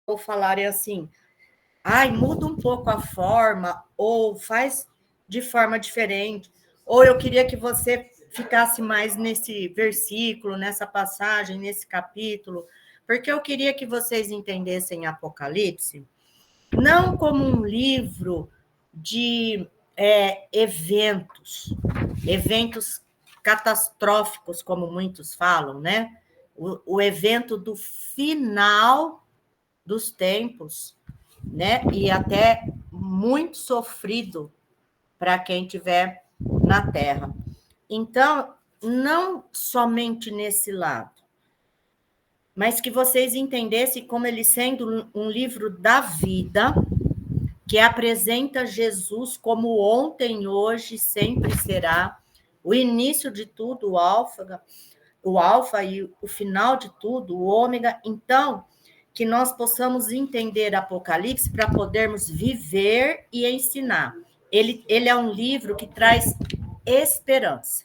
ou falarem assim, ai, muda um pouco a forma, ou faz de forma diferente, ou eu queria que você ficasse mais nesse versículo, nessa passagem, nesse capítulo, porque eu queria que vocês entendessem Apocalipse não como um livro de eventos catastróficos, como muitos falam, né? O evento do final dos tempos, né? E até muito sofrido para quem estiver na Terra. Então, não somente nesse lado, mas que vocês entendessem como ele sendo um livro da vida, que apresenta Jesus como ontem, hoje, sempre será, o início de tudo, o alfa e o final de tudo, o ômega. Então, que nós possamos entender Apocalipse para podermos viver e ensinar. Ele é um livro que traz esperança.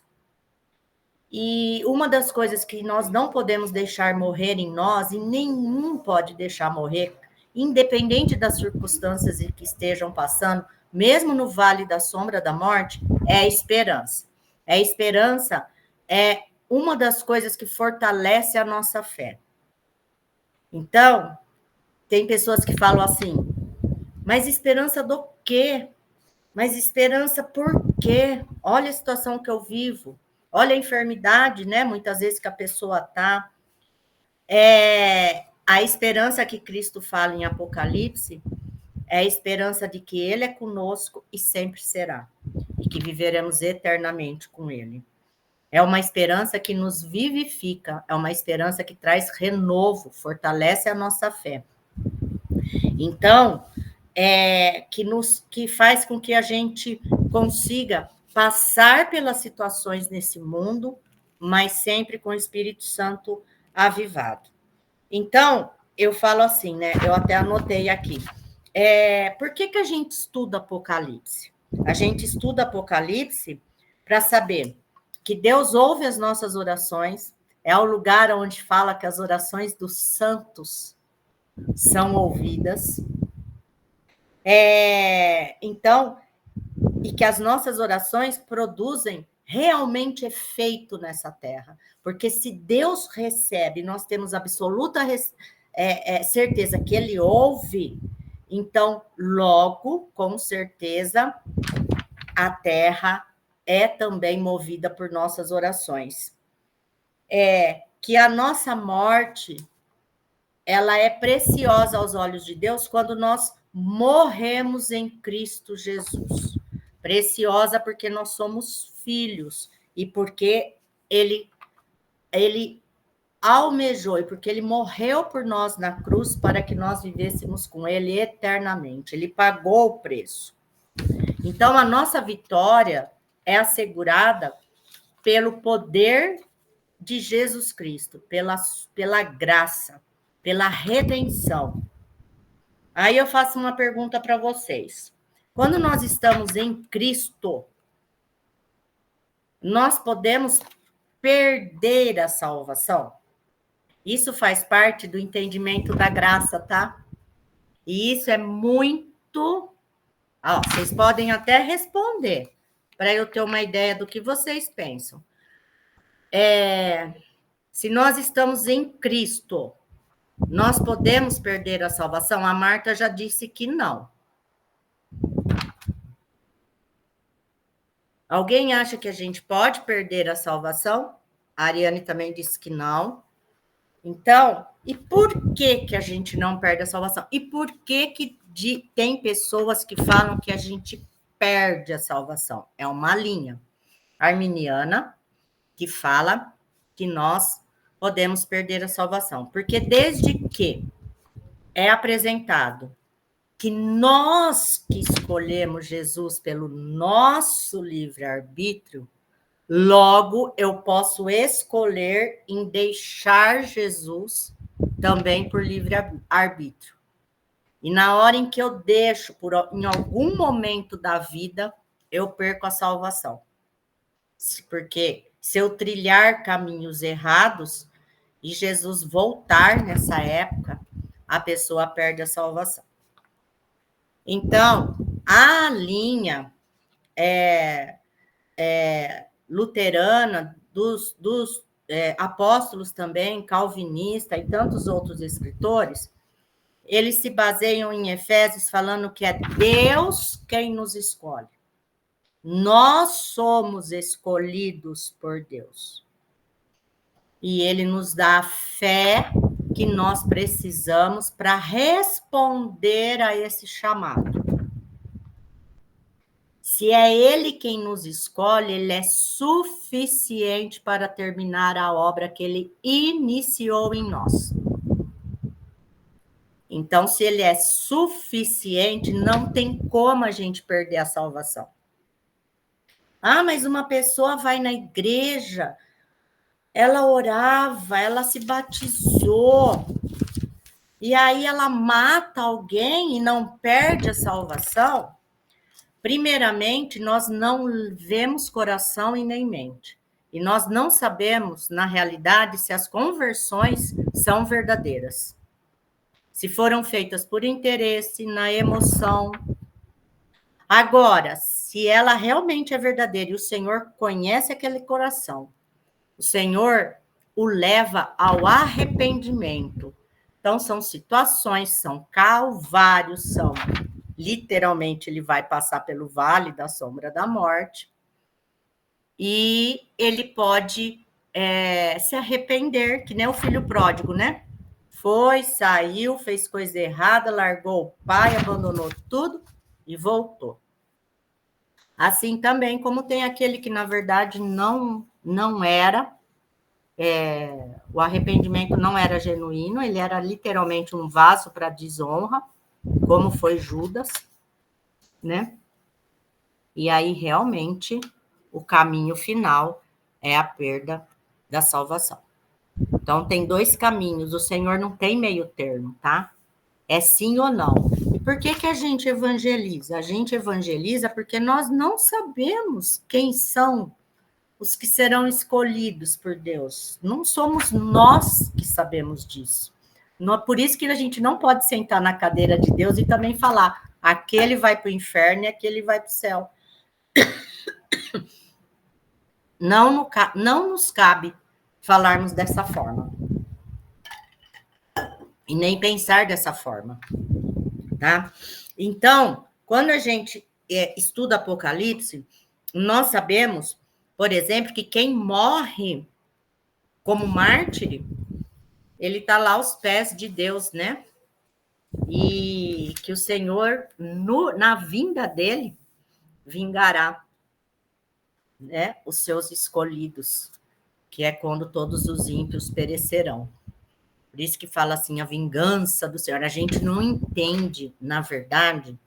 E uma das coisas que nós não podemos deixar morrer em nós, e nenhum pode deixar morrer, independente das circunstâncias que estejam passando, mesmo no vale da sombra da morte, é a esperança. A esperança é uma das coisas que fortalece a nossa fé. Então, tem pessoas que falam assim, mas esperança do quê? Mas esperança por quê? Olha a situação que eu vivo. Olha a enfermidade, né? Muitas vezes que a pessoa está. A esperança que Cristo fala em Apocalipse é a esperança de que Ele é conosco e sempre será. E que viveremos eternamente com Ele. É uma esperança que nos vivifica, é uma esperança que traz renovo, fortalece a nossa fé. Então, que faz com que a gente consiga passar pelas situações nesse mundo, mas sempre com o Espírito Santo avivado. Então, eu falo assim, né? Eu até anotei aqui. Por que a gente estuda Apocalipse? A gente estuda Apocalipse para saber que Deus ouve as nossas orações, é o lugar onde fala que as orações dos santos são ouvidas. Então, e que as nossas orações produzem realmente efeito nessa terra. Porque se Deus recebe, nós temos absoluta certeza que Ele ouve, então, logo, com certeza, a terra é também movida por nossas orações. Que a nossa morte, ela é preciosa aos olhos de Deus quando nós morremos em Cristo Jesus. Preciosa porque nós somos filhos e porque ele almejou e porque ele morreu por nós na cruz para que nós vivêssemos com ele eternamente. Ele pagou o preço. Então, a nossa vitória é assegurada pelo poder de Jesus Cristo, pela graça, pela redenção. Aí eu faço uma pergunta para vocês. Quando nós estamos em Cristo, nós podemos perder a salvação? Isso faz parte do entendimento da graça, tá? E isso é muito... vocês podem até responder, para eu ter uma ideia do que vocês pensam. Se nós estamos em Cristo, nós podemos perder a salvação? A Marta já disse que não. Alguém acha que a gente pode perder a salvação? A Ariane também disse que não. Então, e por que a gente não perde a salvação? E por que tem pessoas que falam que a gente perde a salvação? É uma linha arminiana que fala que nós podemos perder a salvação. Porque desde que é apresentado que nós que escolhemos Jesus pelo nosso livre-arbítrio, logo eu posso escolher em deixar Jesus também por livre-arbítrio. E na hora em que eu deixo, em algum momento da vida, eu perco a salvação. Porque se eu trilhar caminhos errados e Jesus voltar nessa época, a pessoa perde a salvação. Então, a linha luterana, dos apóstolos também, calvinista e tantos outros escritores, eles se baseiam em Efésios falando que é Deus quem nos escolhe. Nós somos escolhidos por Deus. E ele nos dá a fé que nós precisamos para responder a esse chamado. Se é ele quem nos escolhe, ele é suficiente para terminar a obra que ele iniciou em nós. Então, se ele é suficiente, não tem como a gente perder a salvação. Ah, mas uma pessoa vai na igreja, ela orava, ela se batizou, e aí ela mata alguém e não perde a salvação? Primeiramente, nós não vemos coração e nem mente. E nós não sabemos, na realidade, se as conversões são verdadeiras. Se foram feitas por interesse, na emoção. Agora, se ela realmente é verdadeira e o Senhor conhece aquele coração, o Senhor o leva ao arrependimento. Então, são situações, são calvários, são literalmente ele vai passar pelo vale da sombra da morte e ele pode se arrepender, que nem o filho pródigo, né? Foi, saiu, fez coisa errada, largou o pai, abandonou tudo e voltou. Assim também como tem aquele que, na verdade, não era, o arrependimento não era genuíno, ele era literalmente um vaso para desonra, como foi Judas, né? E aí, realmente, o caminho final é a perda da salvação. Então, tem dois caminhos, o Senhor não tem meio termo, tá? É sim ou não. E por que a gente evangeliza? A gente evangeliza porque nós não sabemos quem são os que serão escolhidos por Deus. Não somos nós que sabemos disso. Por isso que a gente não pode sentar na cadeira de Deus e também falar, aquele vai para o inferno e aquele vai para o céu. Não nos cabe falarmos dessa forma. E nem pensar dessa forma. Tá? Então, quando a gente estuda Apocalipse, nós sabemos, por exemplo, que quem morre como mártir, ele está lá aos pés de Deus, né? E que o Senhor, na vinda dele, vingará, né, os seus escolhidos, que é quando todos os ímpios perecerão. Por isso que fala assim, a vingança do Senhor. A gente não entende, na verdade,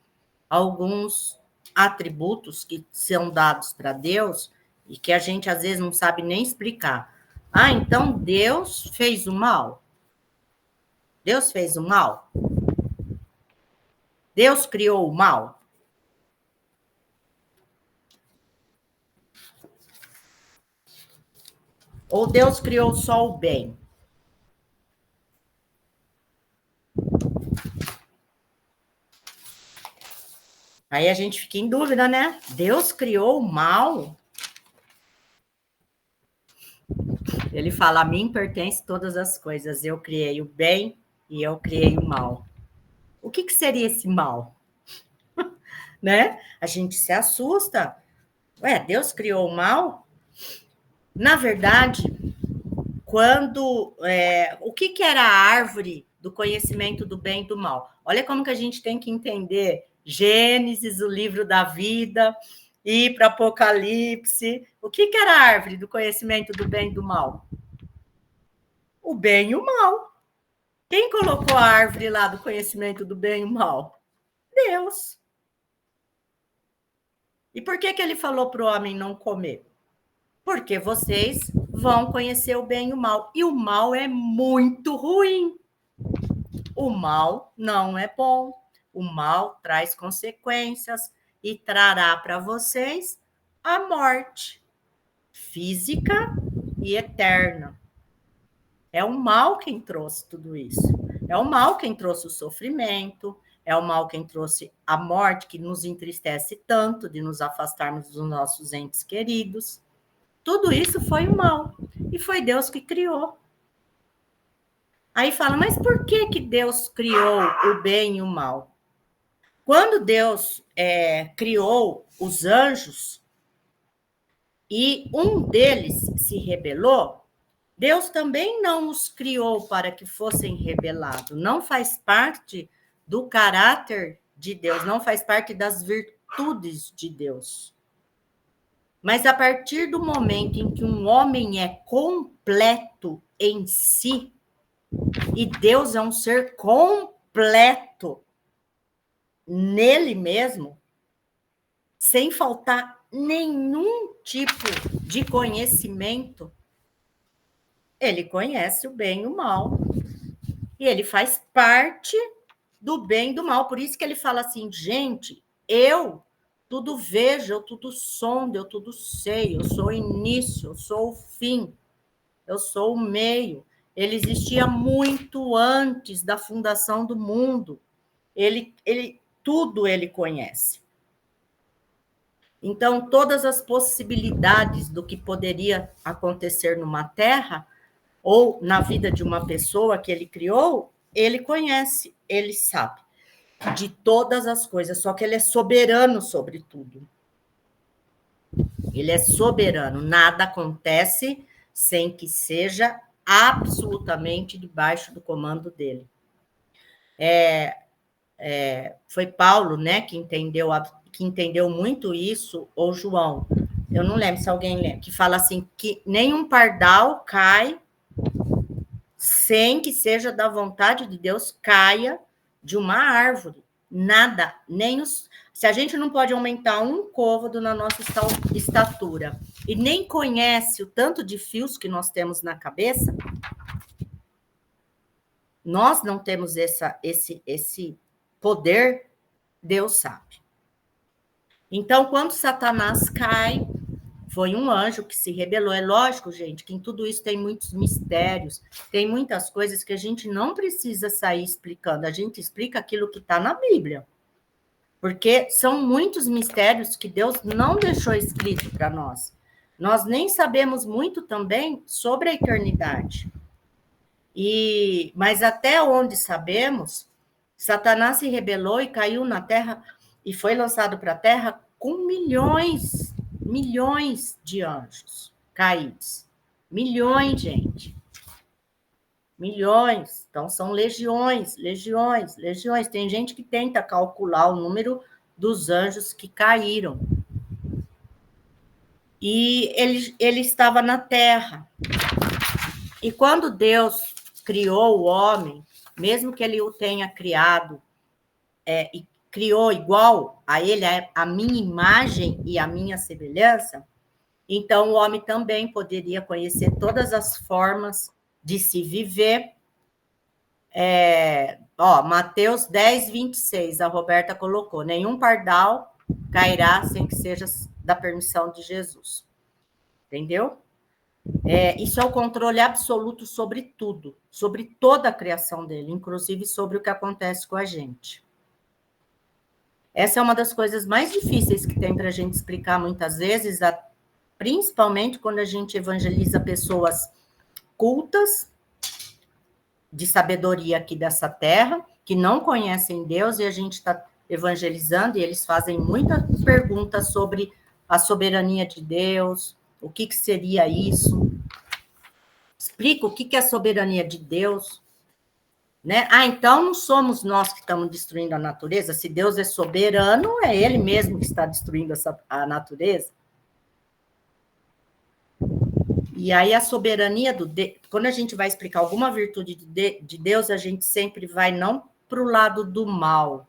alguns atributos que são dados para Deus e que a gente, às vezes, não sabe nem explicar. Ah, então Deus fez o mal? Deus fez o mal? Deus criou o mal? Ou Deus criou só o bem? Aí a gente fica em dúvida, né? Deus criou o mal? Ele fala, a mim pertence todas as coisas. Eu criei o bem e eu criei o mal. O que seria esse mal? Né? A gente se assusta. Ué, Deus criou o mal? Na verdade, quando o que era a árvore do conhecimento do bem e do mal? Olha como que a gente tem que entender Gênesis, o livro da vida, ir para Apocalipse. O que era a árvore do conhecimento do bem e do mal? O bem e o mal. Quem colocou a árvore lá do conhecimento do bem e o mal? Deus. E por que ele falou para o homem não comer? Porque vocês vão conhecer o bem e o mal. E o mal é muito ruim. O mal não é bom. O mal traz consequências e trará para vocês a morte física e eterna. É o mal quem trouxe tudo isso. É o mal quem trouxe o sofrimento, é o mal quem trouxe a morte, que nos entristece tanto, de nos afastarmos dos nossos entes queridos. Tudo isso foi o mal. E foi Deus que criou. Aí fala, mas por que Deus criou o bem e o mal? Quando Deus criou os anjos e um deles se rebelou, Deus também não os criou para que fossem rebelados. Não faz parte do caráter de Deus, não faz parte das virtudes de Deus. Mas a partir do momento em que um homem é completo em si, e Deus é um ser completo nele mesmo, sem faltar nenhum tipo de conhecimento, ele conhece o bem e o mal. E ele faz parte do bem e do mal. Por isso que ele fala assim, gente, eu tudo vejo, eu tudo sondo, eu tudo sei, eu sou o início, eu sou o fim, eu sou o meio. Ele existia muito antes da fundação do mundo. Tudo ele conhece. Então, todas as possibilidades do que poderia acontecer numa terra ou na vida de uma pessoa que ele criou, ele conhece, ele sabe de todas as coisas, só que ele é soberano sobre tudo. Ele é soberano, nada acontece sem que seja absolutamente debaixo do comando dele. Foi Paulo, né, que entendeu muito isso, ou João, eu não lembro se alguém lembra, que fala assim, que nenhum pardal cai sem que seja da vontade de Deus, caia de uma árvore. Nada, nem os... Se a gente não pode aumentar um côvado na nossa estatura e nem conhece o tanto de fios que nós temos na cabeça, nós não temos esse poder, Deus sabe. Então, quando Satanás cai, foi um anjo que se rebelou. É lógico, gente, que em tudo isso tem muitos mistérios, tem muitas coisas que a gente não precisa sair explicando, a gente explica aquilo que está na Bíblia. Porque são muitos mistérios que Deus não deixou escrito para nós. Nós nem sabemos muito também sobre a eternidade. Mas até onde sabemos, Satanás se rebelou e caiu na terra e foi lançado para a terra com milhões de anjos caídos. Milhões, gente. Milhões. Então, são legiões. Tem gente que tenta calcular o número dos anjos que caíram. E ele estava na terra. E quando Deus criou o homem, mesmo que ele o tenha criado e criou igual a ele, a minha imagem e a minha semelhança, então o homem também poderia conhecer todas as formas de se viver. Mateus 10, 26, a Roberta colocou, nenhum pardal cairá sem que seja da permissão de Jesus. Entendeu? Isso é o controle absoluto sobre tudo, sobre toda a criação dele, inclusive sobre o que acontece com a gente. Essa é uma das coisas mais difíceis que tem para a gente explicar muitas vezes, principalmente quando a gente evangeliza pessoas cultas, de sabedoria aqui dessa terra, que não conhecem Deus, e a gente está evangelizando, e eles fazem muitas perguntas sobre a soberania de Deus, o que seria isso? Explica o que é a soberania de Deus. Né? Então não somos nós que estamos destruindo a natureza. Se Deus é soberano, é Ele mesmo que está destruindo a natureza. E aí a soberania quando a gente vai explicar alguma virtude de Deus, a gente sempre vai não para o lado do mal,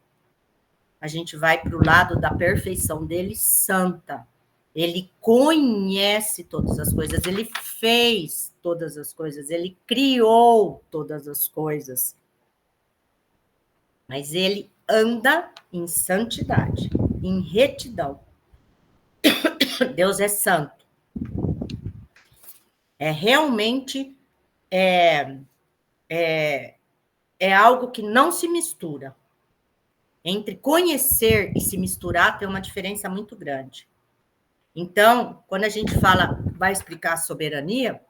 a gente vai para o lado da perfeição dele, santa. Ele conhece todas as coisas, ele fez todas as coisas, ele criou todas as coisas. Mas ele anda em santidade, em retidão. Deus é santo. Realmente é algo que não se mistura. Entre conhecer e se misturar tem uma diferença muito grande. Então, quando a gente vai explicar a soberania,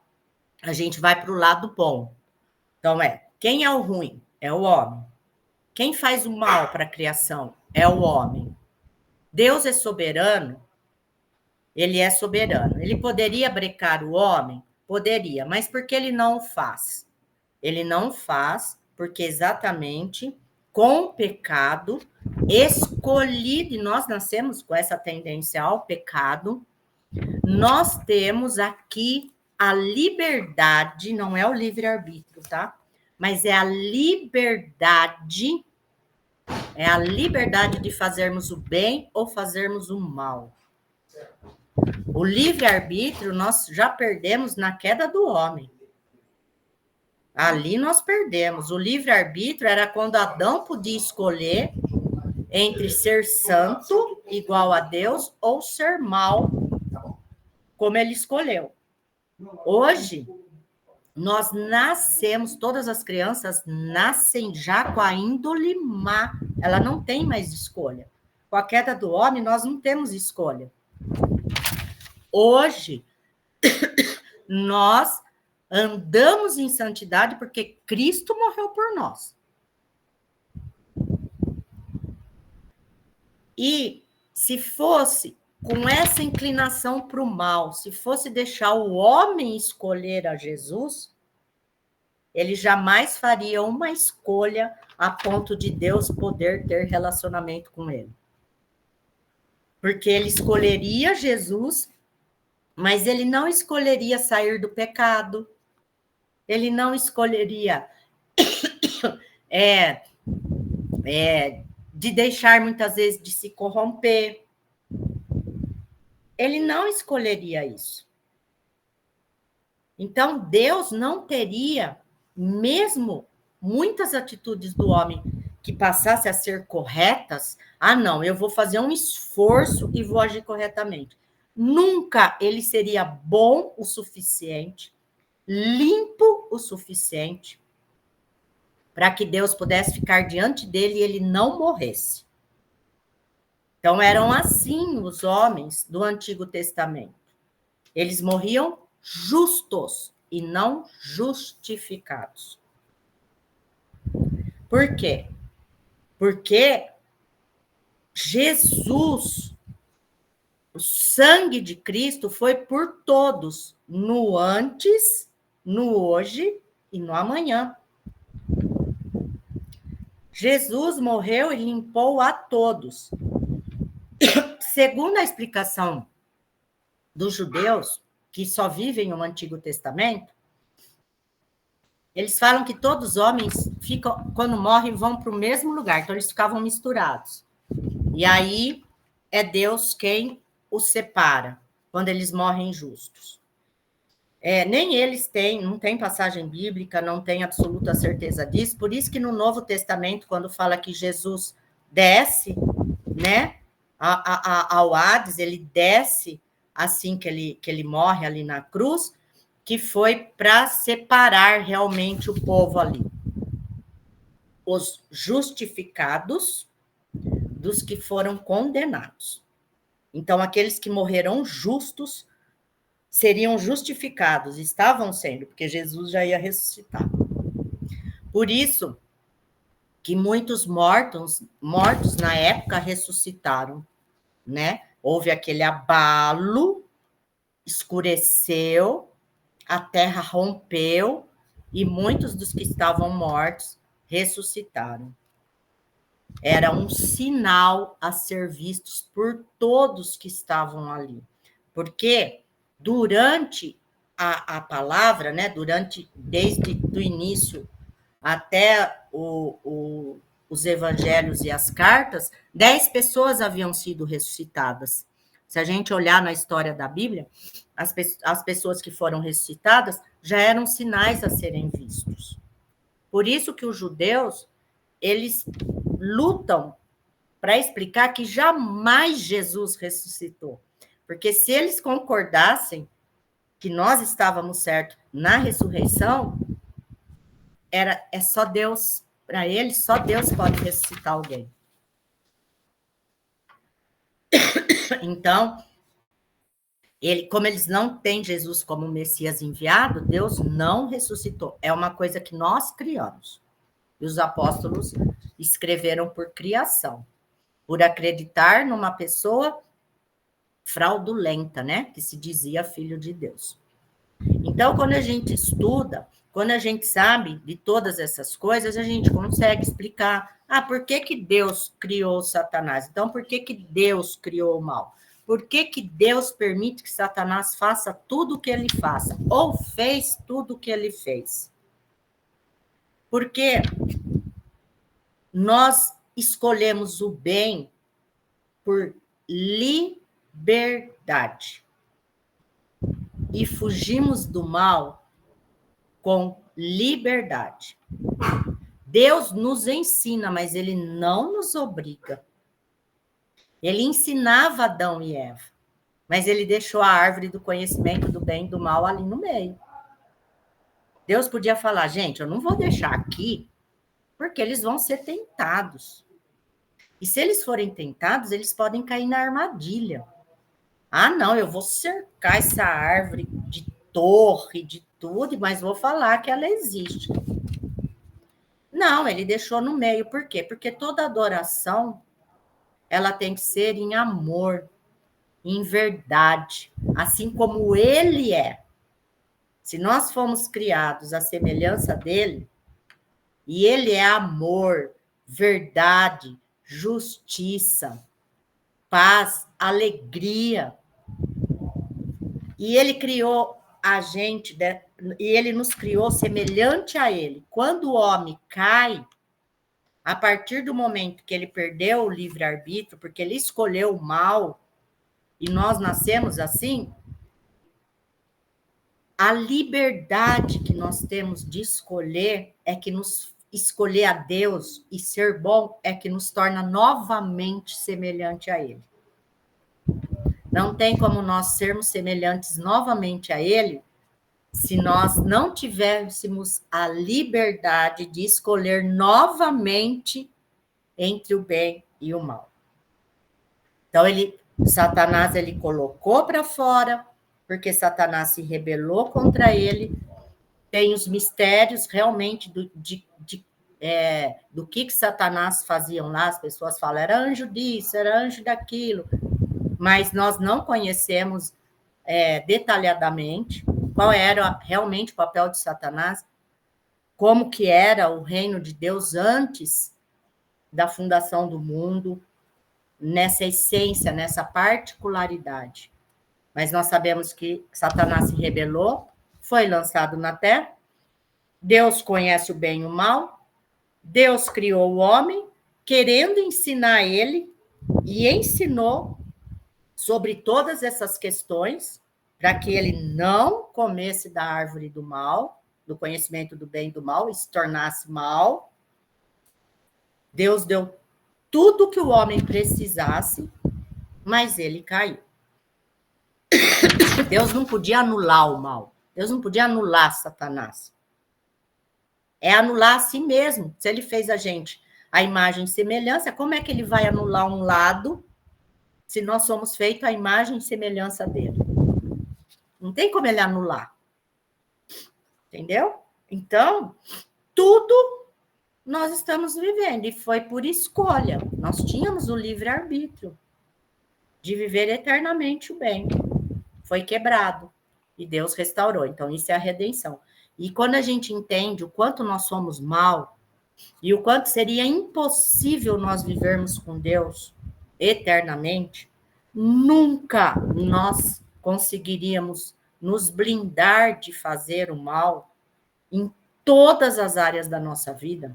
a gente vai para o lado bom. Então, quem é o ruim? É o homem. Quem faz o mal para a criação? É o homem. Deus é soberano, ele é soberano. Ele poderia brecar o homem? Poderia, mas por que ele não o faz? Ele não faz porque exatamente com o pecado escolhido, e nós nascemos com essa tendência ao pecado, nós temos aqui a liberdade, não é o livre-arbítrio, tá? Mas é a liberdade de fazermos o bem ou fazermos o mal. O livre-arbítrio nós já perdemos na queda do homem. Ali nós perdemos. O livre-arbítrio era quando Adão podia escolher entre ser santo, igual a Deus, ou ser mal, como ele escolheu. Hoje, nós nascemos, todas as crianças nascem já com a índole má. Ela não tem mais escolha. Com a queda do homem, nós não temos escolha. Hoje, nós andamos em santidade porque Cristo morreu por nós. E se fosse com essa inclinação para o mal, se fosse deixar o homem escolher a Jesus, ele jamais faria uma escolha a ponto de Deus poder ter relacionamento com ele. Porque ele escolheria Jesus, mas ele não escolheria sair do pecado, ele não escolheria de deixar muitas vezes de se corromper. Ele não escolheria isso. Então, Deus não teria, mesmo muitas atitudes do homem que passassem a ser corretas, não, eu vou fazer um esforço e vou agir corretamente. Nunca ele seria bom o suficiente, limpo o suficiente, para que Deus pudesse ficar diante dele e ele não morresse. Então, eram assim os homens do Antigo Testamento. Eles morriam justos e não justificados. Por quê? Porque Jesus, o sangue de Cristo foi por todos, no antes, no hoje e no amanhã. Jesus morreu e limpou a todos. Segundo a explicação dos judeus, que só vivem no Antigo Testamento, eles falam que todos os homens ficam, quando morrem, vão para o mesmo lugar, então eles ficavam misturados. E aí é Deus quem os separa, quando eles morrem justos. Nem eles não tem passagem bíblica, não tem absoluta certeza disso, por isso que no Novo Testamento, quando fala que Jesus desce, né, ao Hades, ele desce assim que ele morre ali na cruz, que foi para separar realmente o povo ali. Os justificados dos que foram condenados. Então, aqueles que morreram justos seriam justificados, estavam sendo, porque Jesus já ia ressuscitar. Por isso que muitos mortos na época ressuscitaram, né? Houve aquele abalo, escureceu, a terra rompeu e muitos dos que estavam mortos ressuscitaram. Era um sinal a ser visto por todos que estavam ali. Porque durante a palavra, né, desde o início até os evangelhos e as cartas, 10 pessoas haviam sido ressuscitadas. Se a gente olhar na história da Bíblia, as pessoas que foram ressuscitadas já eram sinais a serem vistos. Por isso que os judeus, eles lutam para explicar que jamais Jesus ressuscitou. Porque se eles concordassem que nós estávamos certos na ressurreição, é só Deus para ele, só Deus pode ressuscitar alguém. Então, como eles não têm Jesus como Messias enviado, Deus não ressuscitou. É uma coisa que nós criamos. E os apóstolos escreveram por criação, por acreditar numa pessoa fraudulenta, né? Que se dizia filho de Deus. Então, quando a gente estuda, quando a gente sabe de todas essas coisas, a gente consegue explicar, por que que Deus criou Satanás? Então, por que que Deus criou o mal? Por que que Deus permite que Satanás faça tudo o que ele faça? Ou fez tudo o que ele fez? Porque nós escolhemos o bem por liberdade e fugimos do mal com liberdade. Deus nos ensina, mas ele não nos obriga. Ele ensinava Adão e Eva, mas ele deixou a árvore do conhecimento do bem e do mal ali no meio. Deus podia falar, gente, eu não vou deixar aqui, porque eles vão ser tentados. E se eles forem tentados, eles podem cair na armadilha. Não, eu vou cercar essa árvore de torre, de tudo, mas vou falar que ela existe. Não, ele deixou no meio. Por quê? Porque toda adoração, ela tem que ser em amor, em verdade, assim como ele é. Se nós fomos criados à semelhança dele, e ele é amor, verdade, justiça, paz, alegria, e ele criou a gente, e ele nos criou semelhante a ele. Quando o homem cai, a partir do momento que ele perdeu o livre-arbítrio, porque ele escolheu o mal, e nós nascemos assim, a liberdade que nós temos de escolher é que escolher a Deus e ser bom é que nos torna novamente semelhante a ele. Não tem como nós sermos semelhantes novamente a ele se nós não tivéssemos a liberdade de escolher novamente entre o bem e o mal. Então, Satanás ele colocou para fora, porque Satanás se rebelou contra ele. Tem os mistérios realmente do que Satanás faziam lá. As pessoas falam, era anjo disso, era anjo daquilo. Mas nós não conhecemos detalhadamente qual era realmente o papel de Satanás, como que era o reino de Deus antes da fundação do mundo, nessa essência, nessa particularidade. Mas nós sabemos que Satanás se rebelou, foi lançado na terra, Deus conhece o bem e o mal, Deus criou o homem, querendo ensinar ele, e ensinou sobre todas essas questões, para que ele não comesse da árvore do mal, do conhecimento do bem e do mal, e se tornasse mal. Deus deu tudo que o homem precisasse, mas ele caiu. Deus não podia anular o mal. Deus não podia anular Satanás. É anular a si mesmo. Se ele fez a gente a imagem e semelhança, como é que ele vai anular um lado se nós somos feitos à imagem e semelhança dele? Não tem como ele anular. Entendeu? Então, tudo nós estamos vivendo, e foi por escolha. Nós tínhamos o livre-arbítrio de viver eternamente o bem. Foi quebrado, e Deus restaurou. Então, isso é a redenção. E quando a gente entende o quanto nós somos mal, e o quanto seria impossível nós vivermos com Deus eternamente, nunca nós conseguiríamos nos blindar de fazer o mal em todas as áreas da nossa vida.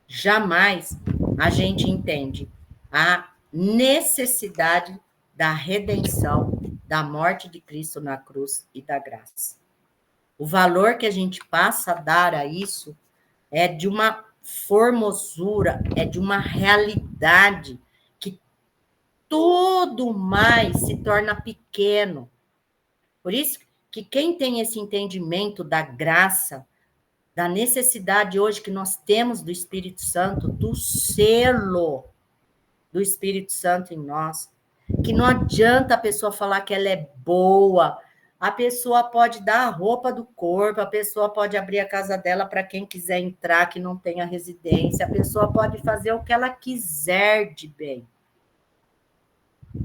Jamais a gente entende a necessidade da redenção, da morte de Cristo na cruz e da graça. O valor que a gente passa a dar a isso é de uma formosura, é de uma realidade que tudo mais se torna pequeno. Por isso que quem tem esse entendimento da graça da necessidade hoje que nós temos do Espírito Santo, do selo do Espírito Santo em nós, que não adianta a pessoa falar que ela é boa, a pessoa pode dar a roupa do corpo, a pessoa pode abrir a casa dela para quem quiser entrar, que não tenha residência, a pessoa pode fazer o que ela quiser de bem.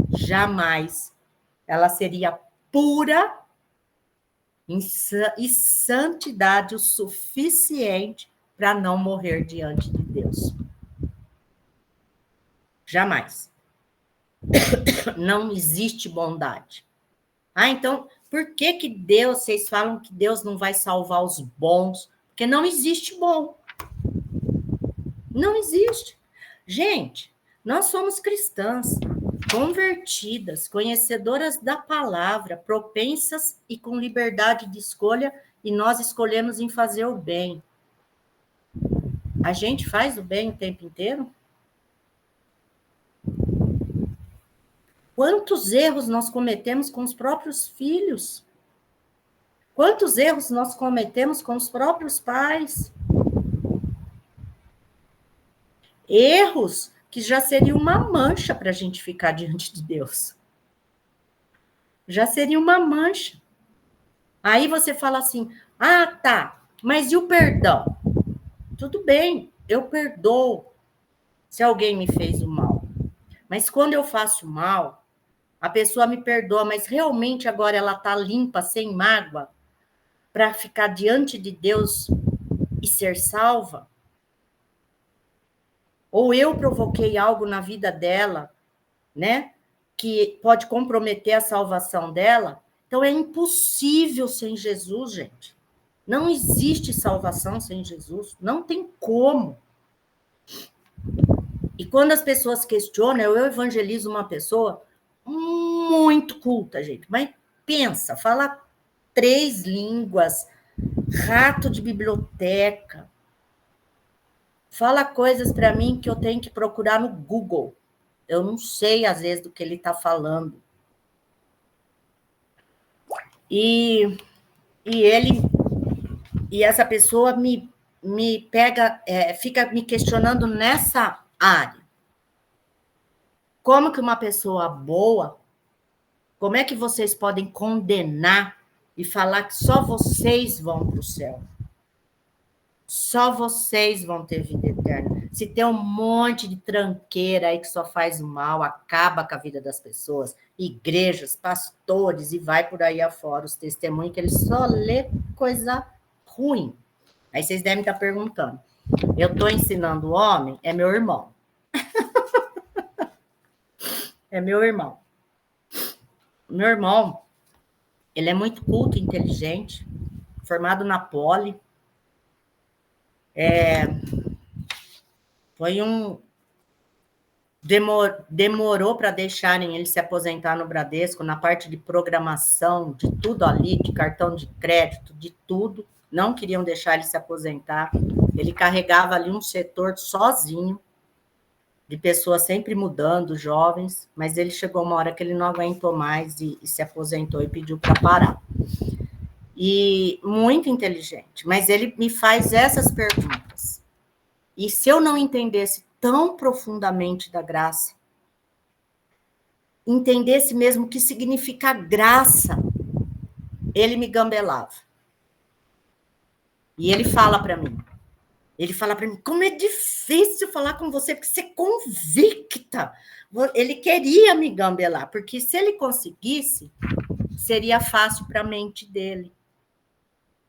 Jamais ela seria pura e santidade o suficiente para não morrer diante de Deus. Jamais. Não existe bondade. Então, por que Deus, vocês falam que Deus não vai salvar os bons? Porque não existe bom. Não existe. Gente, nós somos cristãs, convertidas, conhecedoras da palavra, propensas e com liberdade de escolha, e nós escolhemos em fazer o bem. A gente faz o bem o tempo inteiro? Quantos erros nós cometemos com os próprios filhos? Quantos erros nós cometemos com os próprios pais? Erros que já seria uma mancha para a gente ficar diante de Deus. Já seria uma mancha. Aí você fala assim, tá, mas e o perdão? Tudo bem, eu perdoo se alguém me fez o mal. Mas quando eu faço mal, a pessoa me perdoa, mas realmente agora ela está limpa, sem mágoa, para ficar diante de Deus e ser salva? Ou eu provoquei algo na vida dela, né, que pode comprometer a salvação dela? Então é impossível sem Jesus, gente. Não existe salvação sem Jesus, não tem como. E quando as pessoas questionam, eu evangelizo uma pessoa muito culta, gente, mas pensa, fala 3 línguas, rato de biblioteca, fala coisas para mim que eu tenho que procurar no Google. Eu não sei, às vezes, do que ele está falando. E essa pessoa me pega, fica me questionando nessa área. Como que uma pessoa boa, como é que vocês podem condenar e falar que só vocês vão para o céu? Só vocês vão ter vida eterna. Se tem um monte de tranqueira aí que só faz o mal, acaba com a vida das pessoas, igrejas, pastores, e vai por aí afora os testemunhos, que eles só lê coisa ruim. Aí vocês devem estar perguntando, eu estou ensinando o homem? É meu irmão. É meu irmão. Meu irmão, ele é muito culto, inteligente, formado na Poli. Foi demorou para deixarem ele se aposentar no Bradesco, na parte de programação, de tudo ali, de cartão de crédito, de tudo. Não queriam deixar ele se aposentar. Ele carregava ali um setor sozinho, de pessoas sempre mudando, jovens, mas ele chegou uma hora que ele não aguentou mais e se aposentou e pediu para parar. E muito inteligente, mas ele me faz essas perguntas. E se eu não entendesse tão profundamente da graça, entendesse mesmo o que significa graça, ele me gambelava. E ele fala para mim, como é difícil falar com você, porque você é convicta. Ele queria me gambelar, porque se ele conseguisse, seria fácil para a mente dele.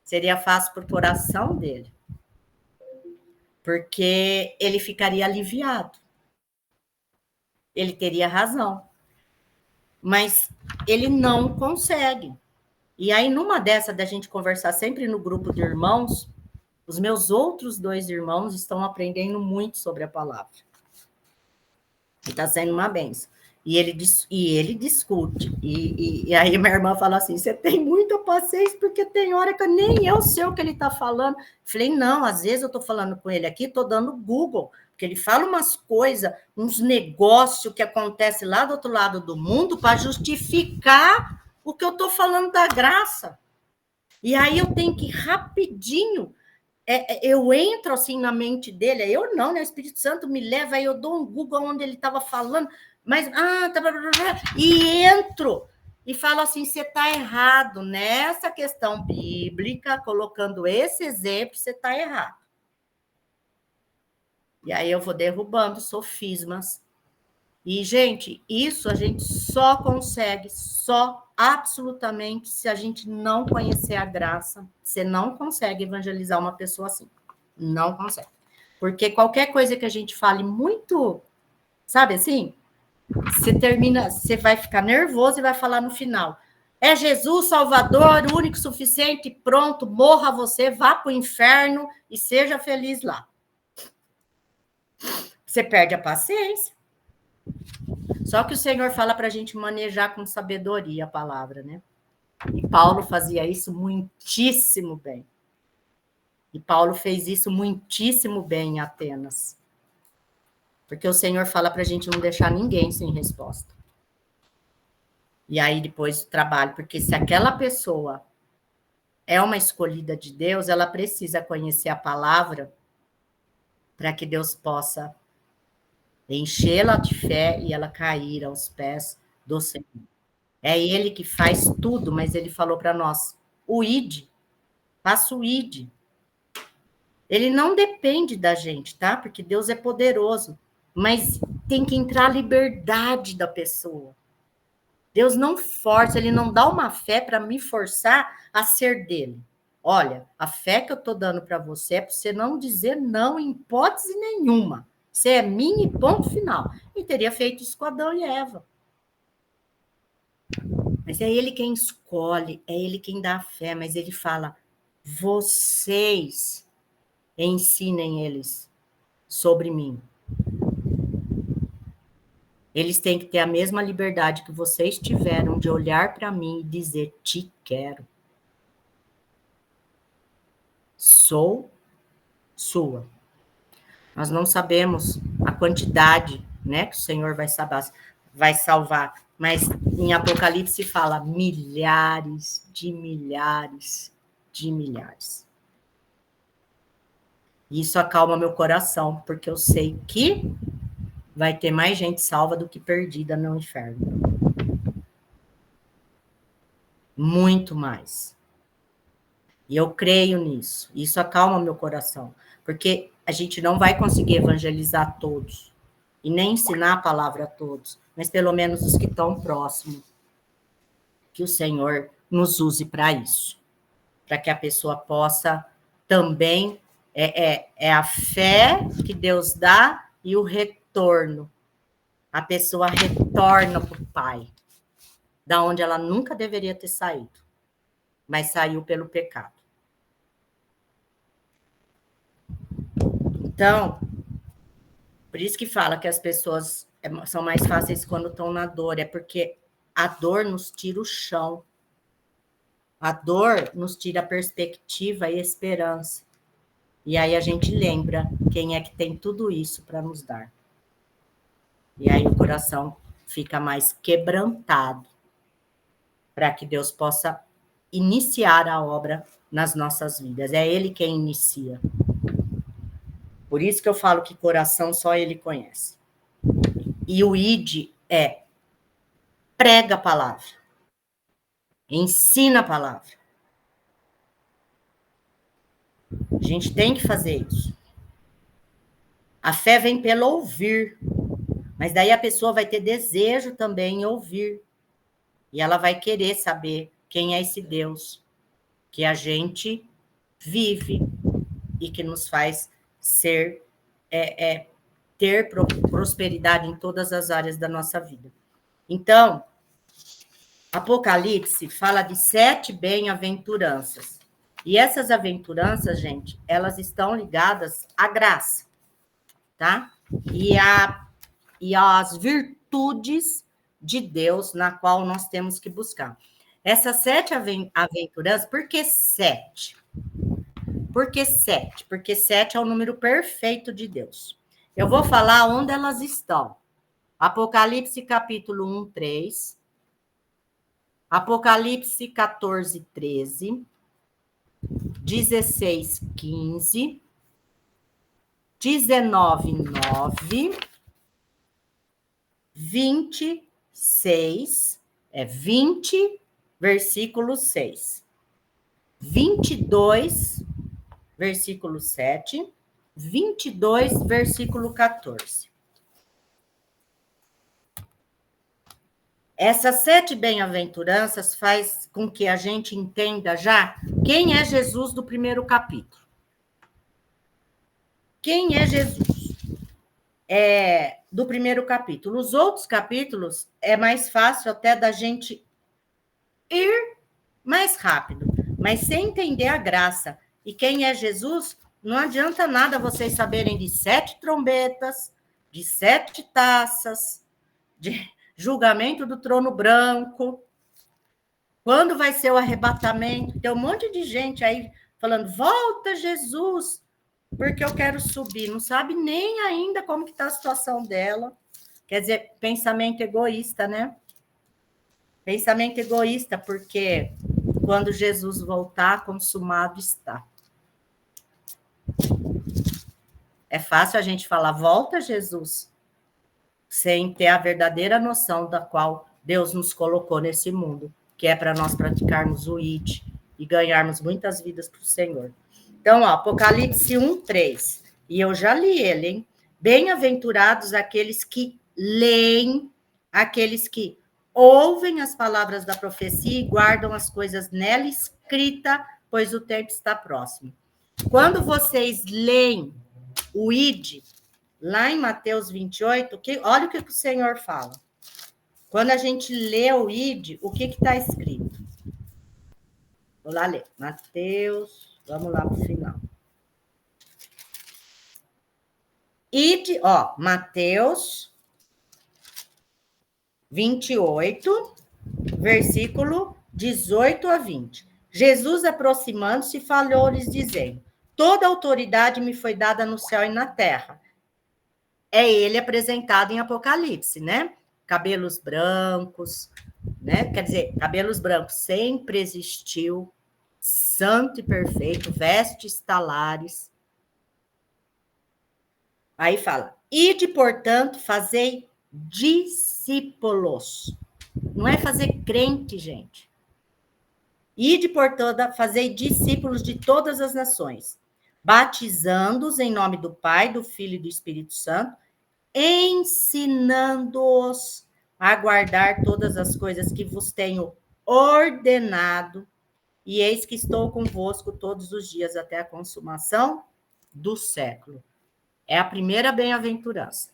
Seria fácil para o coração dele. Porque ele ficaria aliviado. Ele teria razão. Mas ele não consegue. E aí, numa dessa da gente conversar sempre no grupo de irmãos, os meus outros 2 irmãos estão aprendendo muito sobre a palavra. E está sendo uma benção. E ele discute. E aí minha irmã fala assim, você tem muita paciência, porque tem hora que nem eu sei o que ele está falando. Falei, não, às vezes eu estou falando com ele aqui, estou dando Google, porque ele fala umas coisas, uns negócios que acontecem lá do outro lado do mundo para justificar o que eu estou falando da graça. E aí eu tenho que rapidinho eu entro assim na mente dele, eu não, né? O Espírito Santo me leva, aí eu dou um Google onde ele estava falando, mas e entro e falo assim: você está errado nessa questão bíblica, colocando esse exemplo, você está errado. E aí eu vou derrubando sofismas. E, gente, isso a gente só consegue, só absolutamente, se a gente não conhecer a graça. Você não consegue evangelizar uma pessoa assim. Não consegue. Porque qualquer coisa que a gente fale muito, sabe assim? Você termina, você vai ficar nervoso e vai falar no final. É Jesus, Salvador, único, suficiente, pronto, morra você, vá para o inferno e seja feliz lá. Você perde a paciência. Só que o Senhor fala para a gente manejar com sabedoria a palavra, né? E Paulo fazia isso muitíssimo bem. E Paulo fez isso muitíssimo bem em Atenas. Porque o Senhor fala para a gente não deixar ninguém sem resposta. E aí depois o trabalho, porque se aquela pessoa é uma escolhida de Deus, ela precisa conhecer a palavra para que Deus possa enchê-la de fé e ela cair aos pés do Senhor. É ele que faz tudo, mas ele falou para nós: o id, faça o id. Ele não depende da gente, tá? Porque Deus é poderoso, mas tem que entrar a liberdade da pessoa. Deus não força, ele não dá uma fé para me forçar a ser dele. Olha, a fé que eu estou dando para você é para você não dizer não em hipótese nenhuma. Você é minha e ponto final. E teria feito isso com Adão e Eva. Mas é ele quem escolhe, é ele quem dá a fé, mas ele fala: vocês ensinem eles sobre mim. Eles têm que ter a mesma liberdade que vocês tiveram de olhar para mim e dizer: te quero. Sou sua. Nós não sabemos a quantidade, né, que o Senhor vai salvar, mas em Apocalipse fala milhares de milhares de milhares. Isso acalma meu coração, porque eu sei que vai ter mais gente salva do que perdida no inferno. Muito mais. E eu creio nisso. Isso acalma meu coração, porque a gente não vai conseguir evangelizar todos e nem ensinar a palavra a todos, mas pelo menos os que estão próximos. Que o Senhor nos use para isso, para que a pessoa possa também é a fé que Deus dá e o retorno. A pessoa retorna para o Pai, da onde ela nunca deveria ter saído, mas saiu pelo pecado. Então, por isso que fala que as pessoas são mais fáceis quando estão na dor, é porque a dor nos tira o chão. A dor nos tira a perspectiva e a esperança. E aí a gente lembra quem é que tem tudo isso para nos dar. E aí o coração fica mais quebrantado para que Deus possa iniciar a obra nas nossas vidas. É Ele quem inicia. Por isso que eu falo que coração só Ele conhece. E o id é prega a palavra. Ensina a palavra. A gente tem que fazer isso. A fé vem pelo ouvir. Mas daí a pessoa vai ter desejo também em ouvir. E ela vai querer saber quem é esse Deus que a gente vive e que nos faz ser, ter prosperidade em todas as áreas da nossa vida. Então, Apocalipse fala de 7 bem-aventuranças. E essas aventuranças, gente, elas estão ligadas à graça, tá? E às virtudes de Deus na qual nós temos que buscar. Essas 7 aventuranças, por que 7? Por que 7? Porque 7 é o número perfeito de Deus. Eu vou falar onde elas estão. Apocalipse capítulo 1, 3. Apocalipse 14, 13. 16, 15, 19, 9, 26, 20, versículo 6. 22, versículo 7, 22, versículo 14. Essas 7 bem-aventuranças faz com que a gente entenda já quem é Jesus do primeiro capítulo. Quem é Jesus? Do primeiro capítulo. Os outros capítulos é mais fácil até da gente ir mais rápido, mas sem entender a graça. E quem é Jesus, não adianta nada vocês saberem de 7 trombetas, de 7 taças, de julgamento do trono branco, quando vai ser o arrebatamento. Tem um monte de gente aí falando, volta Jesus, porque eu quero subir. Não sabe nem ainda como que está a situação dela. Quer dizer, pensamento egoísta, né? Pensamento egoísta, porque quando Jesus voltar, consumado está. É fácil a gente falar, volta Jesus, sem ter a verdadeira noção da qual Deus nos colocou nesse mundo, que é para nós praticarmos o ID e ganharmos muitas vidas para o Senhor. Então, ó, Apocalipse 1, 3. E eu já li ele, hein? Bem-aventurados aqueles que leem, aqueles que ouvem as palavras da profecia e guardam as coisas nela escrita, pois o tempo está próximo. Quando vocês leem o ID, lá em Mateus 28, olha o que o Senhor fala. Quando a gente lê o ID, o que está escrito? Vou lá ler. Mateus, vamos lá para o final. ID, ó, Mateus 28, versículo 18 a 20. Jesus, aproximando-se, falou-lhes, dizendo: toda autoridade me foi dada no céu e na terra. É ele apresentado em Apocalipse, né? Cabelos brancos, né? Quer dizer, cabelos brancos sempre existiu, santo e perfeito, vestes talares. Aí fala, ide, portanto, fazei discípulos. Não é fazer crente, gente. Ide, portanto, fazei discípulos de todas as nações, batizando-os em nome do Pai, do Filho e do Espírito Santo, ensinando-os a guardar todas as coisas que vos tenho ordenado, e eis que estou convosco todos os dias até a consumação do século. É a primeira bem-aventurança.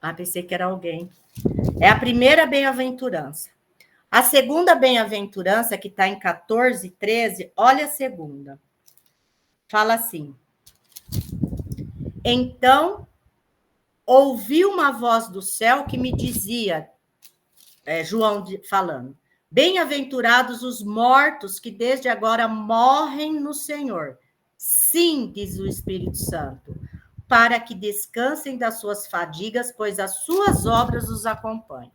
Ah, pensei que era alguém. É a primeira bem-aventurança. A segunda bem-aventurança, que está em 14, 13, olha a segunda. Fala assim: então ouvi uma voz do céu que me dizia, João falando, bem-aventurados os mortos que desde agora morrem no Senhor. Sim, diz o Espírito Santo, para que descansem das suas fadigas, pois as suas obras os acompanham.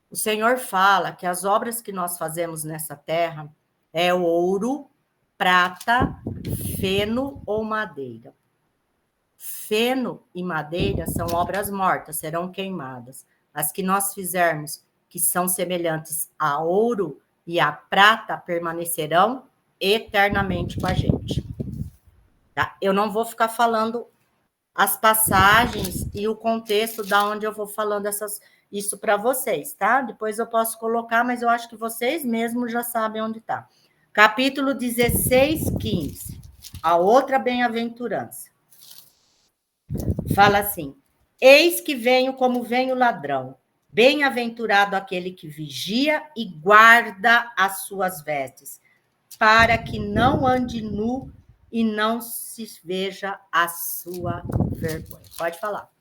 O Senhor fala que as obras que nós fazemos nessa terra é ouro, prata, feno ou madeira. Feno e madeira são obras mortas, serão queimadas. As que nós fizermos, que são semelhantes a ouro e a prata, permanecerão eternamente com a gente. Tá? Eu não vou ficar falando as passagens e o contexto da onde eu vou falando isso para vocês, tá? Depois eu posso colocar, mas eu acho que vocês mesmos já sabem onde está. Capítulo 16, 15. A outra bem-aventurança. Fala assim: eis que venho como vem o ladrão. Bem-aventurado aquele que vigia e guarda as suas vestes, para que não ande nu e não se veja a sua vergonha. Pode falar.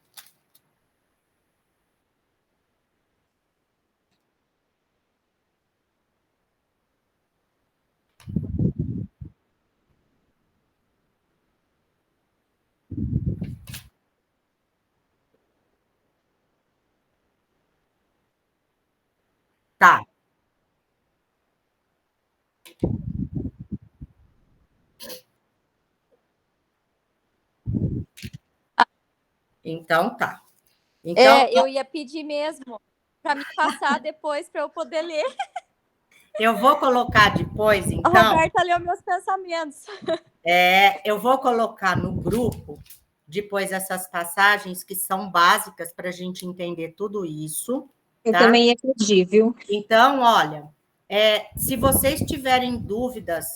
Então, tá. Então, eu ia pedir mesmo para me passar depois para eu poder ler. eu vou colocar depois, A então. Roberta leu meus pensamentos. Eu vou colocar no grupo depois essas passagens que são básicas para a gente entender tudo isso. Eu tá? também ia pedir, viu? Então, olha, se vocês tiverem dúvidas,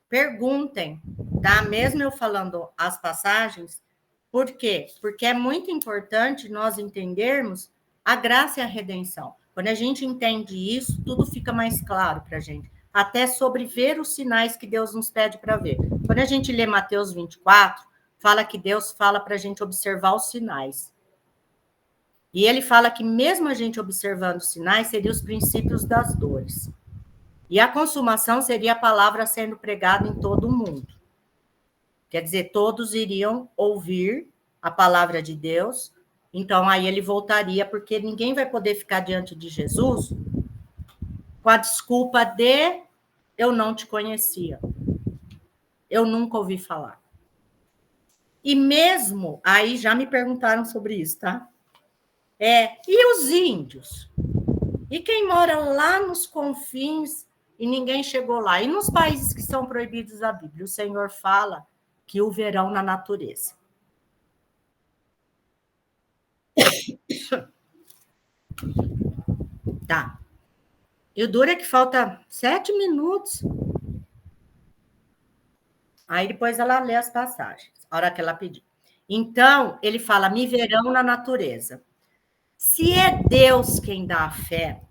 perguntem, tá? Mesmo eu falando as passagens, por quê? Porque é muito importante nós entendermos a graça e a redenção. Quando a gente entende isso, tudo fica mais claro para a gente. Até sobre ver os sinais que Deus nos pede para ver. Quando a gente lê Mateus 24, fala que Deus fala para a gente observar os sinais. E ele fala que mesmo a gente observando os sinais, seriam os princípios das dores. E a consumação seria a palavra sendo pregada em todo o mundo. Quer dizer, todos iriam ouvir a palavra de Deus. Então, aí ele voltaria, porque ninguém vai poder ficar diante de Jesus com a desculpa de eu não te conhecia. Eu nunca ouvi falar. E mesmo, aí já me perguntaram sobre isso, tá? E os índios? E quem mora lá nos confins e ninguém chegou lá? E nos países que são proibidos da Bíblia? O Senhor fala que o verão na natureza. Tá. E o duro é que falta 7 minutos. Aí depois ela lê as passagens, a hora que ela pediu. Então, ele fala, me verão na natureza. Se é Deus quem dá a fé,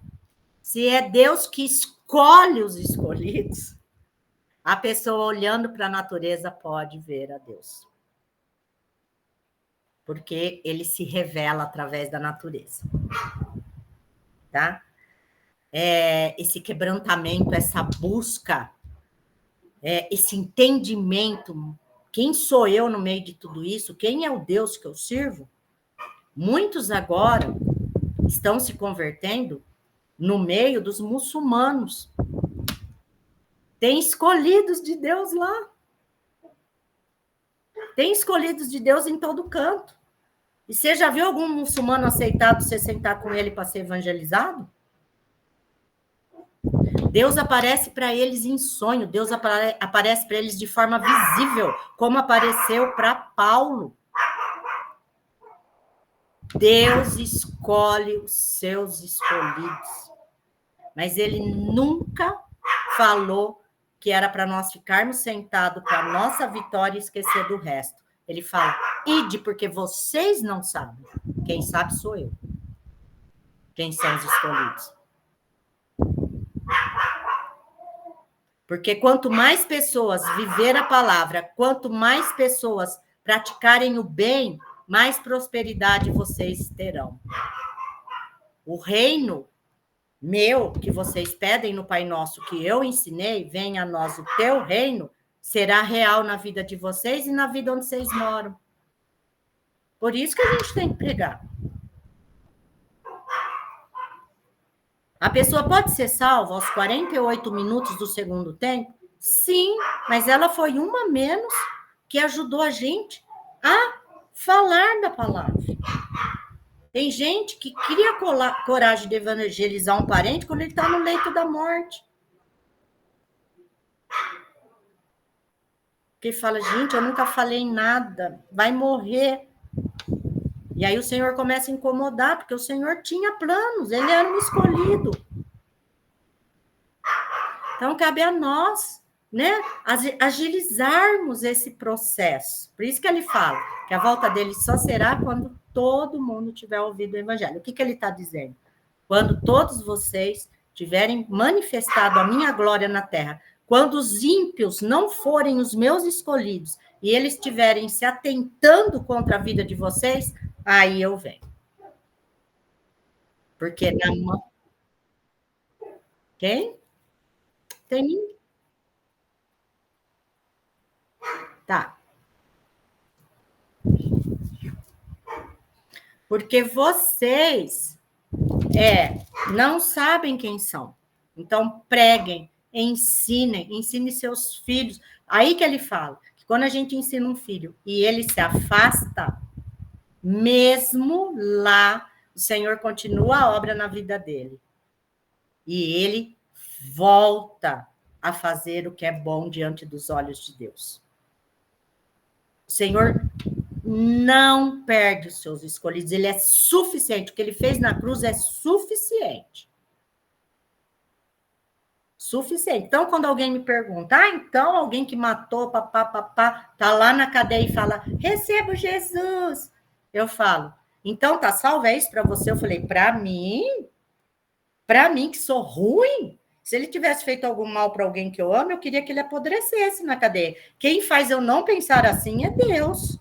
se é Deus que escolhe os escolhidos, a pessoa olhando para a natureza pode ver a Deus. Porque ele se revela através da natureza. Tá? Esse quebrantamento, essa busca, esse entendimento, quem sou eu no meio de tudo isso? Quem é o Deus que eu sirvo? Muitos agora estão se convertendo no meio dos muçulmanos. Tem escolhidos de Deus lá. Tem escolhidos de Deus em todo canto. E você já viu algum muçulmano aceitado você sentar com ele para ser evangelizado? Deus aparece para eles em sonho, Deus aparece para eles de forma visível, como apareceu para Paulo. Deus escolhe os seus escolhidos. Mas ele nunca falou que era para nós ficarmos sentados com a nossa vitória e esquecer do resto. Ele fala, ide, porque vocês não sabem. Quem sabe sou eu. Quem são os escolhidos? Porque quanto mais pessoas viver a palavra, quanto mais pessoas praticarem o bem, mais prosperidade vocês terão. O reino meu, que vocês pedem no Pai Nosso, que eu ensinei, venha a nós o teu reino, será real na vida de vocês e na vida onde vocês moram. Por isso que a gente tem que pregar. A pessoa pode ser salva aos 48 minutos do segundo tempo? Sim, mas ela foi uma menos que ajudou a gente a falar da palavra. Tem gente que cria coragem de evangelizar um parente quando ele está no leito da morte. Porque fala, gente, eu nunca falei nada, vai morrer. E aí o Senhor começa a incomodar, porque o Senhor tinha planos, ele era um escolhido. Então, cabe a nós, né, agilizarmos esse processo. Por isso que ele fala que a volta dele só será quando todo mundo tiver ouvido o evangelho. O que ele está dizendo? Quando todos vocês tiverem manifestado a minha glória na terra, quando os ímpios não forem os meus escolhidos e eles estiverem se atentando contra a vida de vocês, aí eu venho. Porque na mão... Quem? Tem ninguém. Tá. Porque vocês não sabem quem são. Então, preguem, ensinem seus filhos. Aí que ele fala, que quando a gente ensina um filho e ele se afasta, mesmo lá, o Senhor continua a obra na vida dele. E ele volta a fazer o que é bom diante dos olhos de Deus. O Senhor não perde os seus escolhidos, ele é suficiente. O que ele fez na cruz é suficiente. Suficiente. Então, quando alguém me pergunta, então alguém que matou, papá, tá lá na cadeia e fala, recebo Jesus. Eu falo, então tá salvo, é isso para você? Eu falei, para mim que sou ruim, se ele tivesse feito algum mal para alguém que eu amo, eu queria que ele apodrecesse na cadeia. Quem faz eu não pensar assim é Deus.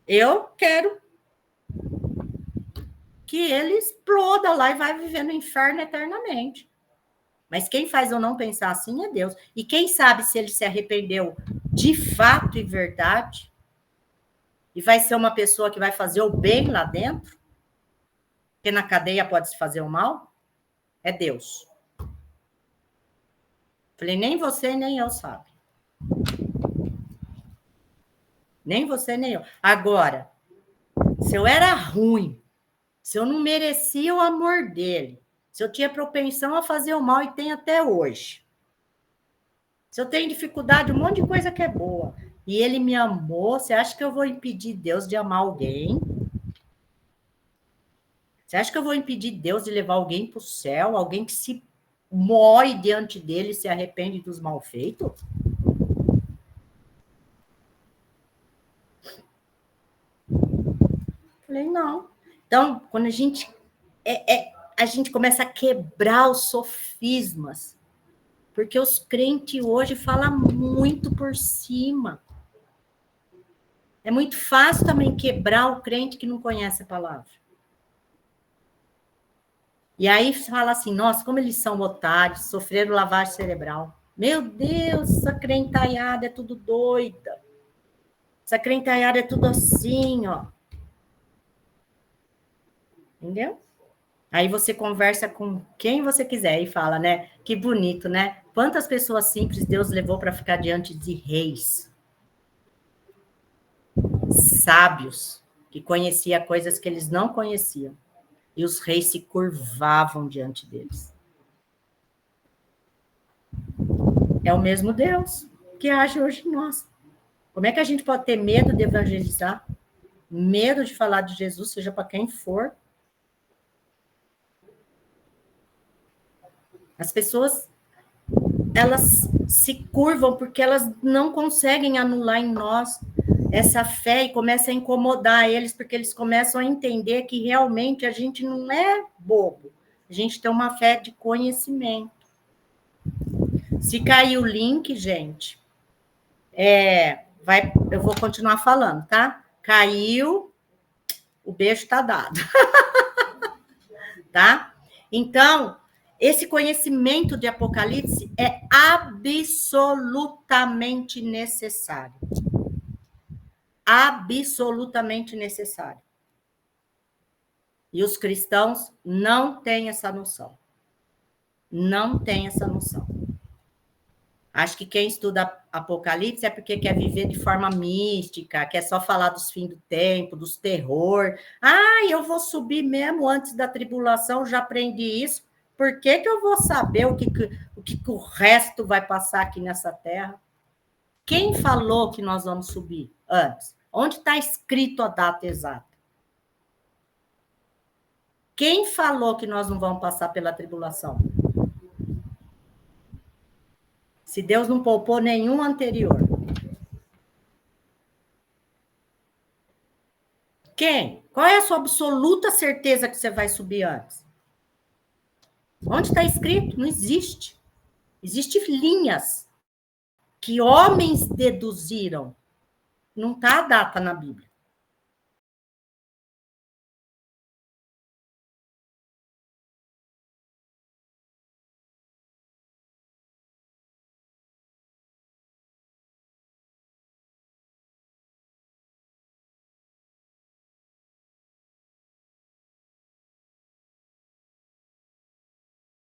Eu quero que ele exploda lá e vai viver no inferno eternamente. Mas quem faz eu não pensar assim é Deus. E quem sabe se ele se arrependeu de fato e verdade e vai ser uma pessoa que vai fazer o bem lá dentro, porque na cadeia pode se fazer o mal, é Deus. Falei, nem você nem eu sabe. Nem você nem eu. Agora, se eu era ruim, se eu não merecia o amor dele, se eu tinha propensão a fazer o mal e tenho até hoje, se eu tenho dificuldade, um monte de coisa que é boa, e ele me amou, você acha que eu vou impedir Deus de amar alguém? Você acha que eu vou impedir Deus de levar alguém para o céu? Alguém que se moe diante dele e se arrepende dos malfeitos? Falei, não. Então, quando a gente começa a quebrar os sofismas, porque os crentes hoje falam muito por cima. É muito fácil também quebrar o crente que não conhece a palavra. E aí fala assim, nossa, como eles são otários, sofreram lavagem cerebral. Meu Deus, essa crentalhada é tudo doida. Essa crentalhada é tudo assim, ó. Entendeu? Aí você conversa com quem você quiser e fala, né? Que bonito, né? Quantas pessoas simples Deus levou para ficar diante de reis, sábios, que conheciam coisas que eles não conheciam. E os reis se curvavam diante deles. É o mesmo Deus que age hoje em nós. Como é que a gente pode ter medo de evangelizar? Medo de falar de Jesus, seja para quem for? As pessoas, elas se curvam porque elas não conseguem anular em nós essa fé e começa a incomodar eles, porque eles começam a entender que realmente a gente não é bobo. A gente tem uma fé de conhecimento. Se cair o link, gente, eu vou continuar falando, tá? Caiu, o beijo tá dado. Tá? Então, esse conhecimento de Apocalipse é absolutamente necessário. Absolutamente necessário. E os cristãos não têm essa noção. Não têm essa noção. Acho que quem estuda Apocalipse é porque quer viver de forma mística, quer só falar dos fins do tempo, dos terror. Ah, eu vou subir mesmo antes da tribulação, já aprendi isso. Por que que eu vou saber o que o resto vai passar aqui nessa terra? Quem falou que nós vamos subir antes? Onde está escrito a data exata? Quem falou que nós não vamos passar pela tribulação? Se Deus não poupou nenhum anterior. Quem? Qual é a sua absoluta certeza que você vai subir antes? Onde está escrito? Não existe. Existem linhas que homens deduziram. Não está a data na Bíblia.